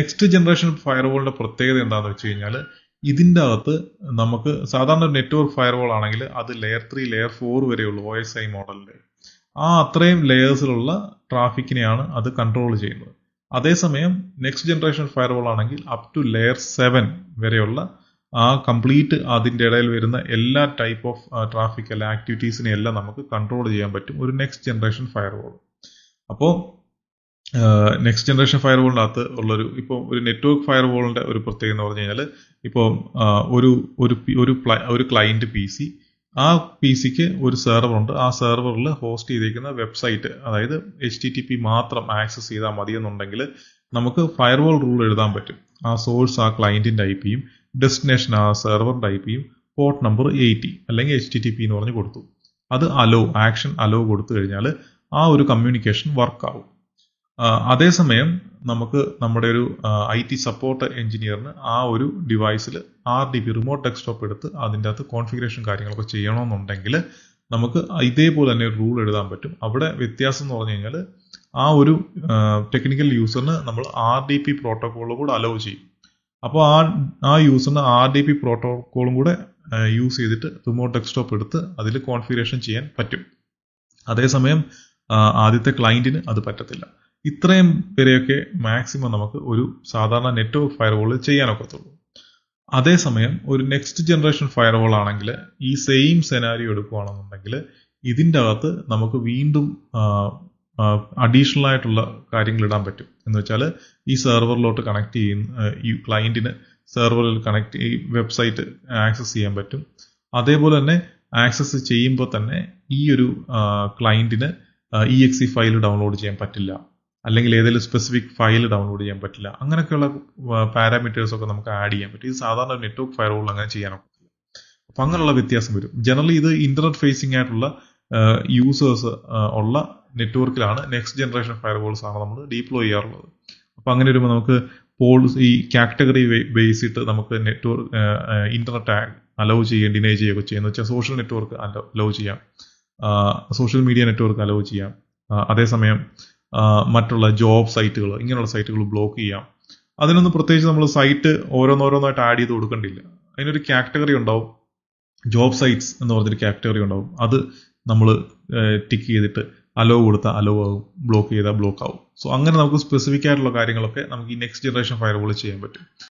Next generation ഫയർവാളിന്റെ പ്രത്യേകത എന്താണെന്ന് വെച്ച് കഴിഞ്ഞാൽ ഇതിൻ്റെ അകത്ത് നമുക്ക് സാധാരണ നെറ്റ്വർക്ക് ഫയർവാൾ ആണെങ്കിൽ അത് ലെയർ 3 ലെയർ 4 വരെയുള്ളൂ OSI മോഡലിന്റെ. അത്രയും ലെയേഴ്സിലുള്ള ട്രാഫിക്കിനെയാണ് അത് കൺട്രോൾ ചെയ്യുന്നത്. അതേസമയം നെക്സ്റ്റ് ജനറേഷൻ ഫയർവാൾ ആണെങ്കിൽ അപ് ടു ലെയർ 7 വരെയുള്ള കംപ്ലീറ്റ് അതിൻ്റെ ഇടയിൽ വരുന്ന എല്ലാ ടൈപ്പ് ഓഫ് ട്രാഫിക് അല്ല ആക്ടിവിറ്റീസിനെ എല്ലാം നമുക്ക് കൺട്രോൾ ചെയ്യാൻ പറ്റും ഒരു നെക്സ്റ്റ് ജനറേഷൻ ഫയർവാൾ. അപ്പോൾ നെക്സ്റ്റ് ജനറേഷൻ ഫയർവാളിൻ്റെ അകത്ത് ഉള്ളൊരു ഇപ്പോൾ ഒരു നെറ്റ്വർക്ക് ഫയർവാളിൻ്റെ ഒരു പ്രത്യേകത എന്ന് പറഞ്ഞു കഴിഞ്ഞാൽ ഇപ്പോൾ ഒരു ക്ലയന്റ് PC, ആ PCക്ക് ഒരു സെർവർ ഉണ്ട്. ആ സെർവറിൽ ഹോസ്റ്റ് ചെയ്തിരിക്കുന്ന വെബ്സൈറ്റ്, അതായത് HTTP മാത്രം ആക്സസ് ചെയ്താൽ മതി എന്നുണ്ടെങ്കിൽ നമുക്ക് ഫയർവാൾ റൂൾ എഴുതാൻ പറ്റും. ആ സോഴ്സ് ആ ക്ലയന്റിന്റെ IP-യും ഡെസ്റ്റിനേഷൻ ആ സെർവറിന്റെ IP-യും പോർട്ട് നമ്പർ 80 അല്ലെങ്കിൽ HTTP എന്ന് പറഞ്ഞ് കൊടുത്തു. അത് ആക്ഷൻ അലോ കൊടുത്തു കഴിഞ്ഞാൽ ആ ഒരു കമ്മ്യൂണിക്കേഷൻ വർക്ക് ആവും. അതേസമയം നമുക്ക് നമ്മുടെ ഒരു IT സപ്പോർട്ട് എഞ്ചിനീയറിന് ആ ഒരു ഡിവൈസിൽ RDP റിമോട്ട് ഡെസ്ക്ടോപ്പ് എടുത്ത് അതിൻ്റെ അകത്ത് കോൺഫിഗറേഷൻ കാര്യങ്ങളൊക്കെ ചെയ്യണമെന്നുണ്ടെങ്കിൽ നമുക്ക് ഇതേപോലെ തന്നെ ഒരു റൂൾ എഴുതാൻ പറ്റും. അവിടെ വ്യത്യാസം എന്ന് പറഞ്ഞു കഴിഞ്ഞാൽ ആ ഒരു ടെക്നിക്കൽ യൂസറിന് നമ്മൾ RDP പ്രോട്ടോക്കോളും കൂടെ അലോ ചെയ്യും. അപ്പോൾ ആ യൂസറിന് RDP പ്രോട്ടോക്കോളും കൂടെ യൂസ് ചെയ്തിട്ട് റിമോട്ട് ഡെസ്ക്ടോപ്പ് എടുത്ത് അതിൽ കോൺഫിഗറേഷൻ ചെയ്യാൻ പറ്റും. അതേസമയം ആദ്യത്തെ ക്ലയന്റിന് അത് പറ്റത്തില്ല. ഇത്രയും വരെയൊക്കെ മാക്സിമം നമുക്ക് ഒരു സാധാരണ നെറ്റ്വർക്ക് ഫയർവാൾ ചെയ്യാനൊക്കത്തുള്ളൂ. അതേസമയം ഒരു നെക്സ്റ്റ് ജനറേഷൻ ഫയർവാൾ ആണെങ്കിൽ ഈ സെയിം സെനാരിയോ എടുക്കുകയാണെന്നുണ്ടെങ്കിൽ ഇതിൻ്റെ അകത്ത് നമുക്ക് വീണ്ടും അഡീഷണൽ ആയിട്ടുള്ള കാര്യങ്ങൾ ഇടാൻ പറ്റും. എന്ന് വെച്ചാൽ ഈ സെർവറിലോട്ട് കണക്ട് ചെയ്യുന്ന ഈ ക്ലയന്റിന് സെർവറിൽ ഈ വെബ്സൈറ്റ് ആക്സസ് ചെയ്യാൻ പറ്റും. അതേപോലെ തന്നെ ആക്സസ് ചെയ്യുമ്പോൾ തന്നെ ഈ ഒരു ക്ലയന്റിന് EXE ഫയൽ ഡൗൺലോഡ് ചെയ്യാൻ പറ്റില്ല, അല്ലെങ്കിൽ ഏതെങ്കിലും സ്പെസിഫിക് ഫയൽ ഡൗൺലോഡ് ചെയ്യാൻ പറ്റില്ല. അങ്ങനെയൊക്കെയുള്ള പാരാമീറ്റേഴ്സ് ഒക്കെ നമുക്ക് ആഡ് ചെയ്യാൻ പറ്റും. ഇത് സാധാരണ നെറ്റ്വർക്ക് ഫയർവാൾ അങ്ങനെ ചെയ്യാനൊക്കെ. അപ്പം അങ്ങനെയുള്ള വ്യത്യാസം വരും. ജനറലി ഇത് ഇന്റർനെറ്റ് ഫേസിംഗ് ആയിട്ടുള്ള യൂസേഴ്സ് ഉള്ള നെറ്റ്വർക്കിലാണ് നെക്സ്റ്റ് ജനറേഷൻ ഫയർവാൾസ് ആണ് നമ്മൾ ഡീപ്ലോയ് ചെയ്യാറുള്ളത്. അപ്പം അങ്ങനെ വരുമ്പോൾ നമുക്ക് ഈ കാറ്റഗറി ബേസ് ഇട്ട് നമുക്ക് നെറ്റ്വർക്ക് ഇന്റർനെറ്റ് അലോ ചെയ്യുകയും ഡിനൈ ചെയ്യുകയൊക്കെ ചെയ്യുന്നത് വെച്ചാൽ സോഷ്യൽ നെറ്റ്വർക്ക് അലോ ചെയ്യാം, സോഷ്യൽ മീഡിയ നെറ്റ്വർക്ക് അലോ ചെയ്യാം. അതേസമയം മറ്റുള്ള ജോബ് സൈറ്റുകൾ, ഇങ്ങനെയുള്ള സൈറ്റുകൾ ബ്ലോക്ക് ചെയ്യാം. അതിനൊന്നും പ്രത്യേകിച്ച് നമ്മൾ സൈറ്റ് ഓരോന്നോരോന്നായിട്ട് ആഡ് ചെയ്ത് കൊടുക്കേണ്ടില്ല. അതിനൊരു കാറ്റഗറി ഉണ്ടാവും, ജോബ് സൈറ്റ്സ് എന്ന് പറഞ്ഞൊരു കാറ്റഗറി ഉണ്ടാവും. അത് നമ്മൾ ടിക്ക് ചെയ്തിട്ട് അലോ കൊടുത്താൽ അലോ ആവും, ബ്ലോക്ക് ചെയ്താൽ ബ്ലോക്ക് ആവും. സോ അങ്ങനെ നമുക്ക് സ്പെസിഫിക് ആയിട്ടുള്ള കാര്യങ്ങളൊക്കെ നമുക്ക് ഈ നെക്സ്റ്റ് ജനറേഷൻ ഫയർവാൾ ചെയ്യാൻ പറ്റും.